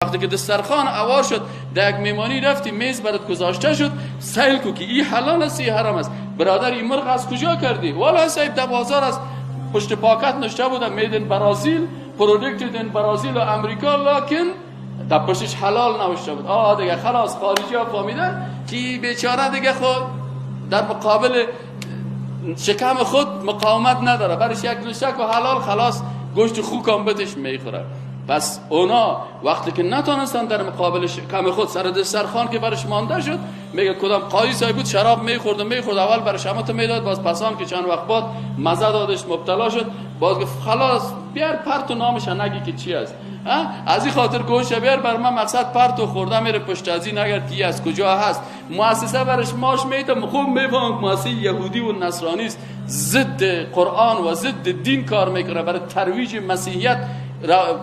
وقتی که دسترخوان اوار شد، در یک میمانی رفتی میز برات گذاشته شد، سیل کو که این حلال است این حرام است. برادر این مرغ از کجا کردی؟ والا صاحب در بازار از پشت پاکت نشته بود مید ان برازیل، پروداکتد ان برازیل و امریکا، لکن در پشتش حلال نوشته بود. دیگه خلاص خارجی ها فهمیدن که بیچاره دیگه خود در مقابل شکم خود مقاومت نداره، برش یک لشک و حلال خلاص گوشت خوکم بتش میخوره. پس اونا وقتی که نتونستن در مقابل شکم خود سر دسترخوان که برش مانده شد، میگه کدام قاضی صاحب بود شراب میخورد اول برش همت میداد، باز پسان که چند وقت بعد مزه دادش مبتلا شد، باز گفت خلاص بیار پرتو نامش نگی که چی است. از این خاطر گوشه بیار بر من مقصد پرتو خورده میره پشت از این نگرد که از کجا هست. مؤسسه برش ماش میده، خوب میفهم مؤسسه یهودی و نصرانی است، ضد قرآن و ضد دین کار میکنه، برای ترویج مسیحیت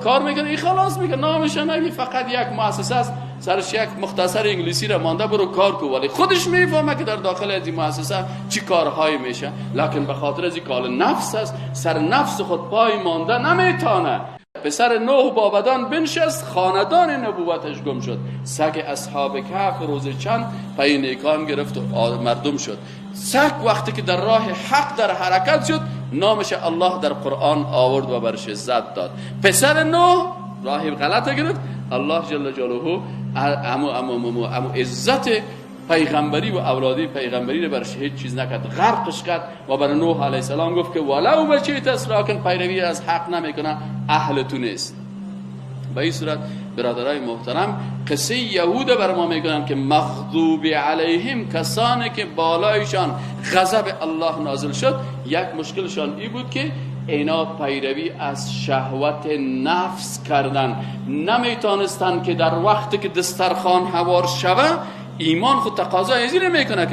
کار میکنه. این خلاص میگه نامش نگی، فقط یک مؤسسه است، سرش یک مختصر انگلیسی را مانده، برو کار کو. ولی خودش میفهمه که در داخل از این مؤسسه چی کارهایی میشه، لکن به خاطر از این کال نفس است، سر نفس خود پای مانده نمیتونه. پسر نوح با بدان بنشست، خاندان نبوتش گم شد. سگ اصحاب کهف روز چند پای نیکان گرفت و مردم شد. سگ وقتی که در راه حق در حرکت شد، نامش الله در قرآن آورد و برش عزت داد. پسر نوح راه غلط گرفت، الله جل جلاله امو عزت پیغمبری و اولادی پیغمبری رو برش هیچ چیز نکرد، غرقش کرد و بر نوح علیه السلام گفت که ولو بچیت اسراکن، پیروی از حق نمیکنه اهل تو نیست. به این صورت برادرای محترم قصه یهود بر ما میگن که مغضوب علیهم، کسانی که بالایشان غضب الله نازل شد، یک مشکلشان این بود که اینا پیروی از شهوت نفس کردن، نمیتونستن که در وقتی که دسترخوان هوار شوه ایمان خود تقاضا ازی نمیکنه که